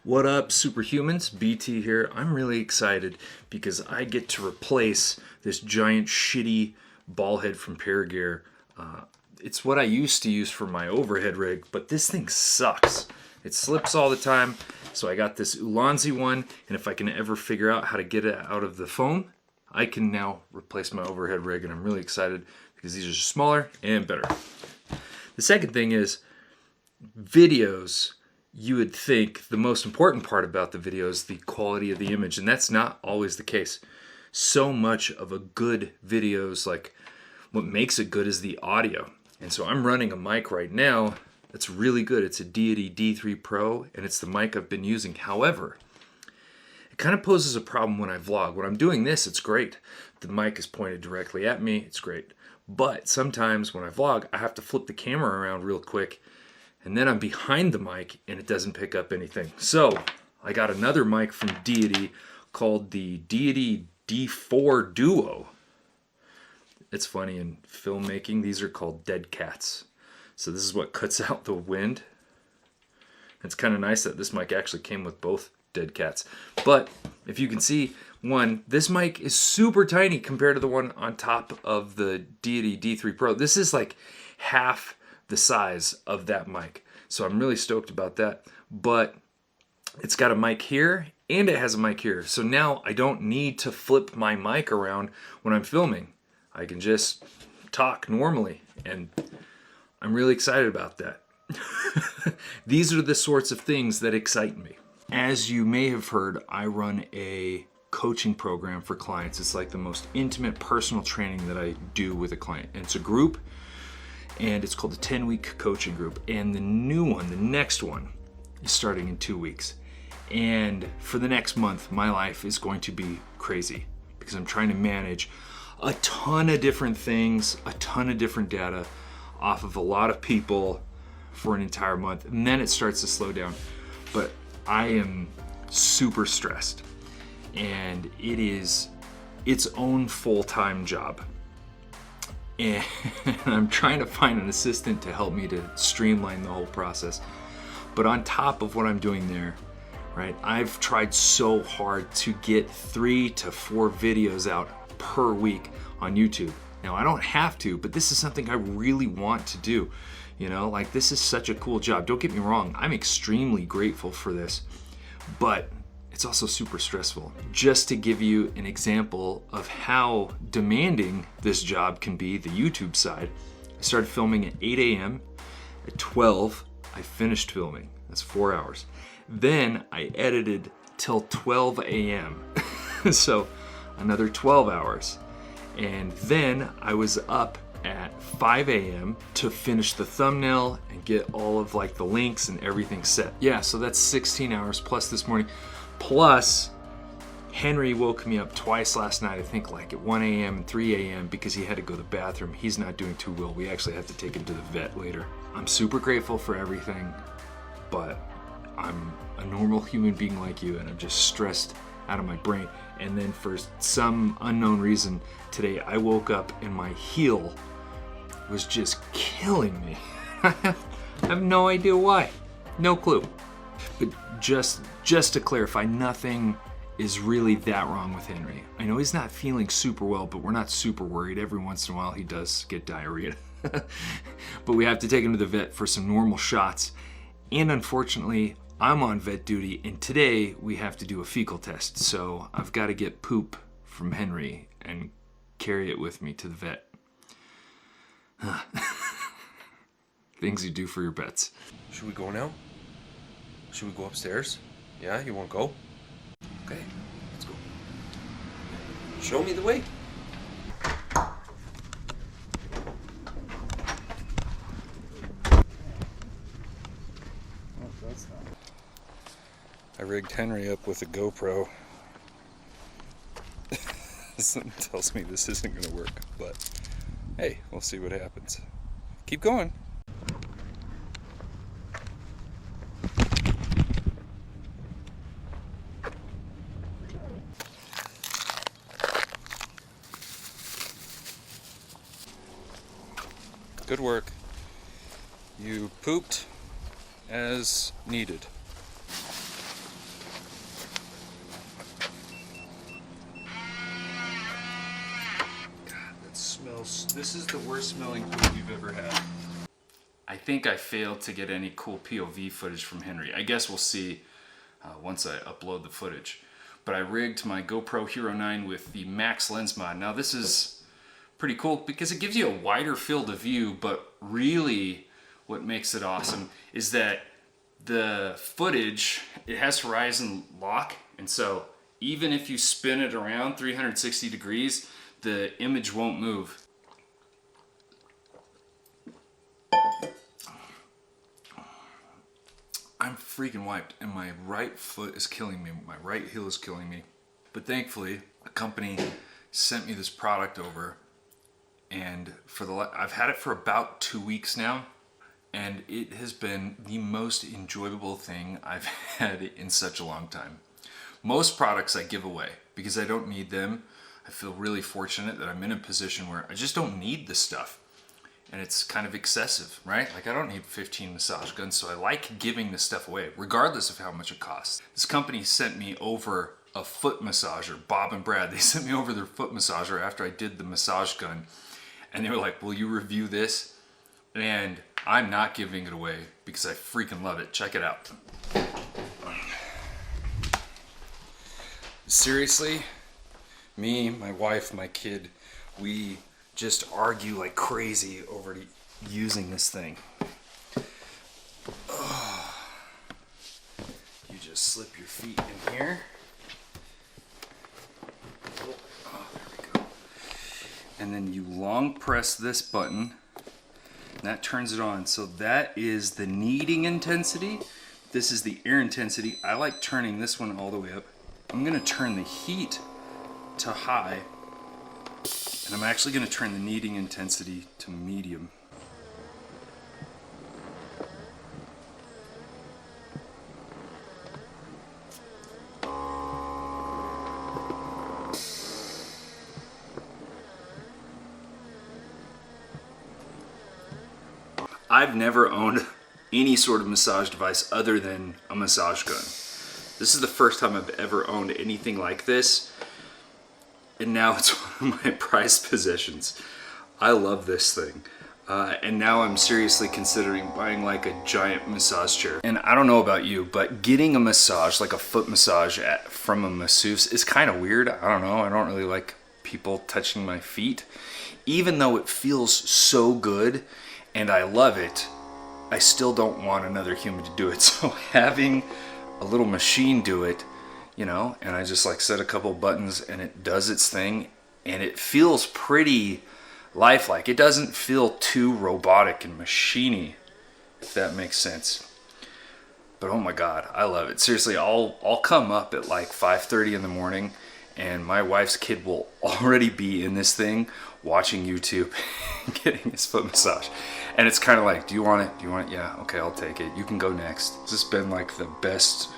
What up, superhumans? BT here. I'm really excited because I get to replace this giant shitty ball head from Paragear. It's what I used to use for my overhead rig, but this thing sucks. It slips all the time, so I got this Ulanzi one, and if I can ever figure out how to get it out of the phone, I can now replace my overhead rig, and I'm really excited because these are smaller and better. The second thing is videos. You would think the most important part about the video is the quality of the image, and that's not always the case. So much of a good video is like, what makes it good is the audio. And so I'm running a mic right now that's really good. It's a Deity D3 Pro, and it's the mic I've been using. However, it kind of poses a problem when I vlog. When I'm doing this, it's great. The mic is pointed directly at me, it's great. But sometimes when I vlog, I have to flip the camera around real quick, and then I'm behind the mic and it doesn't pick up anything. So I got another mic from Deity called the Deity D4 Duo. It's funny, in filmmaking, these are called dead cats. So this is what cuts out the wind. It's kind of nice that this mic actually came with both dead cats. But if you can see, one, this mic is super tiny compared to the one on top of the Deity D3 Pro. This is like half the size of that mic. So I'm really stoked about that. But it's got a mic here and it has a mic here. So now I don't need to flip my mic around when I'm filming. I can just talk normally, and I'm really excited about that. These are the sorts of things that excite me. As you may have heard, I run a coaching program for clients. It's like the most intimate personal training that I do with a client. And it's a group, and it's called the 10-week coaching group. And the new one, the next one, is starting in 2 weeks. And for the next month, my life is going to be crazy because I'm trying to manage a ton of different things, a ton of different data off of a lot of people for an entire month. And then it starts to slow down. But I am super stressed, and it is its own full-time job. And I'm trying to find an assistant to help me to streamline the whole process. But on top of what I'm doing there, right, I've tried so hard to get 3 to 4 videos out per week on YouTube. Now, I don't have to, but this is something I really want to do. You know, like, this is such a cool job. Don't get me wrong, I'm extremely grateful for this, but it's also super stressful. Just to give you an example of how demanding this job can be, the YouTube side, I started filming at 8 a.m. At 12, I finished filming. That's 4 hours. Then I edited till 12 a.m. So another 12 hours. And then I was up at 5 a.m. to finish the thumbnail and get all of like the links and everything set. Yeah, so that's 16 hours plus this morning. Plus, Henry woke me up twice last night, I think like at 1 a.m. and 3 a.m. because he had to go to the bathroom. He's not doing too well. We actually have to take him to the vet later. I'm super grateful for everything, but I'm a normal human being like you, and I'm just stressed out of my brain. And then for some unknown reason today, I woke up and my heel was just killing me. I have no idea why. No clue. But just to clarify, nothing is really that wrong with Henry. I know he's not feeling super well, but we're not super worried. Every once in a while he does get diarrhea. But we have to take him to the vet for some normal shots. And unfortunately, I'm on vet duty, and today we have to do a fecal test. So I've got to get poop from Henry and carry it with me to the vet. Things you do for your pets. Should we go now? Should we go upstairs? Yeah, you want to go? Okay, let's go. Show me the way. rigged Henry up with a GoPro. Something tells me this isn't going to work, but hey, we'll see what happens. Keep going. Good work. You pooped as needed. This is the worst smelling poop you've ever had. I think I failed to get any cool POV footage from Henry. I guess we'll see once I upload the footage. But I rigged my GoPro Hero 9 with the Max Lens Mod. Now this is pretty cool because it gives you a wider field of view, but really what makes it awesome is that the footage, it has horizon lock, and so even if you spin it around 360 degrees, the image won't move. I'm freaking wiped and my right foot is killing me. My right heel is killing me. But thankfully, a company sent me this product over, and I've had it for about 2 weeks now, and it has been the most enjoyable thing I've had in such a long time. Most products I give away because I don't need them. I feel really fortunate that I'm in a position where I just don't need this stuff. And it's kind of excessive, right? Like I don't need 15 massage guns, so I like giving this stuff away, regardless of how much it costs. This company sent me over a foot massager, Bob and Brad. They sent me over their foot massager after I did the massage gun. And they were like, will you review this? And I'm not giving it away because I freaking love it. Check it out. Seriously, me, my wife, my kid, we just argue like crazy over using this thing. Oh. You just slip your feet in here. Oh, there we go. And then you long press this button, and that turns it on. So that is the kneading intensity. This is the air intensity. I like turning this one all the way up. I'm gonna turn the heat to high, and I'm actually going to turn the kneading intensity to medium. I've never owned any sort of massage device other than a massage gun. This is the first time I've ever owned anything like this. And now it's one of my prized possessions. I love this thing. And now I'm seriously considering buying like a giant massage chair. And I don't know about you, but getting a massage, like a foot massage from a masseuse is kind of weird. I don't know, I don't really like people touching my feet. Even though it feels so good and I love it, I still don't want another human to do it. So having a little machine do it, you know, and I just like set a couple buttons and it does its thing, and it feels pretty lifelike. It doesn't feel too robotic and machiny, if that makes sense. But oh my God, I love it. Seriously, I'll come up at like 5:30 in the morning and my wife's kid will already be in this thing watching YouTube getting his foot massage. And it's kind of like, do you want it? Do you want it? Yeah, okay, I'll take it. You can go next. This has been like the best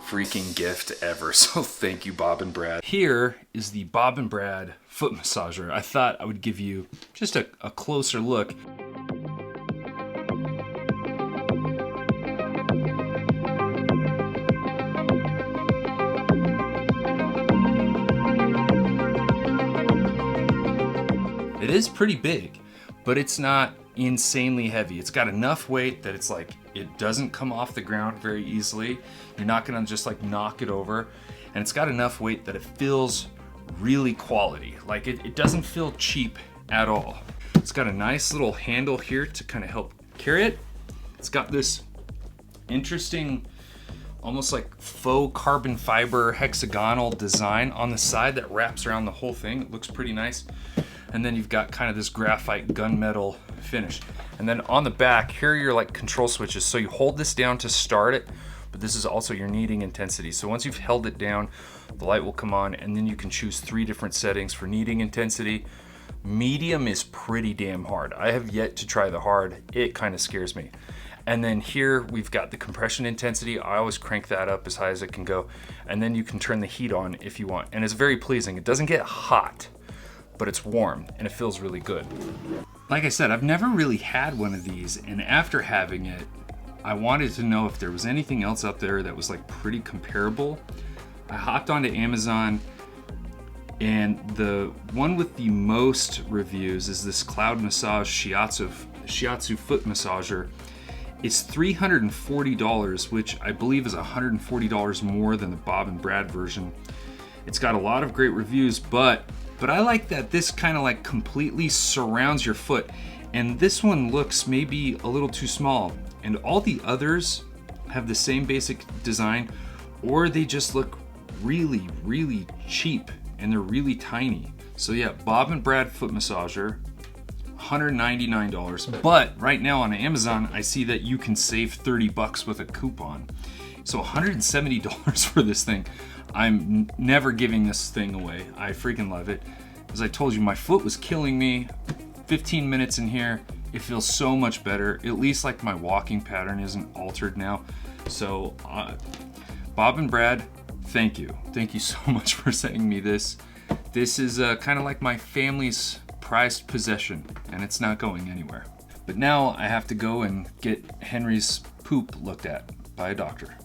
freaking gift ever. So thank you, Bob and Brad. Here is the Bob and Brad foot massager. I thought I would give you just a closer look. It is pretty big, but it's not insanely heavy. It's got enough weight that it's like, it doesn't come off the ground very easily. You're not gonna just like knock it over. And it's got enough weight that it feels really quality. Like it doesn't feel cheap at all. It's got a nice little handle here to kind of help carry it. It's got this interesting, almost like faux carbon fiber hexagonal design on the side that wraps around the whole thing. It looks pretty nice. And then you've got kind of this graphite gunmetal finish. And then on the back, here are your like control switches. So you hold this down to start it, but this is also your kneading intensity. So once you've held it down, the light will come on, and then you can choose 3 different settings for kneading intensity. Medium is pretty damn hard. I have yet to try the hard. It kind of scares me. And then here we've got the compression intensity. I always crank that up as high as it can go. And then you can turn the heat on if you want. And it's very pleasing. It doesn't get hot, but it's warm and it feels really good. Like I said, I've never really had one of these, and after having it, I wanted to know if there was anything else out there that was like pretty comparable. I hopped onto Amazon, and the one with the most reviews is this Cloud Massage Shiatsu foot massager. It's $340, which I believe is $140 more than the Bob and Brad version. It's got a lot of great reviews, but I like that this kind of like completely surrounds your foot, and this one looks maybe a little too small, and all the others have the same basic design, or they just look really, really cheap and they're really tiny. So yeah, Bob and Brad foot massager, $199, but right now on Amazon I see that you can save $30 with a coupon. So $170 for this thing. I'm never giving this thing away. I freaking love it. As I told you, my foot was killing me. 15 minutes in here, it feels so much better. At least like my walking pattern isn't altered now. So Bob and Brad, thank you. Thank you so much for sending me this. This is kind of like my family's prized possession, and it's not going anywhere. But now I have to go and get Henry's poop looked at by a doctor.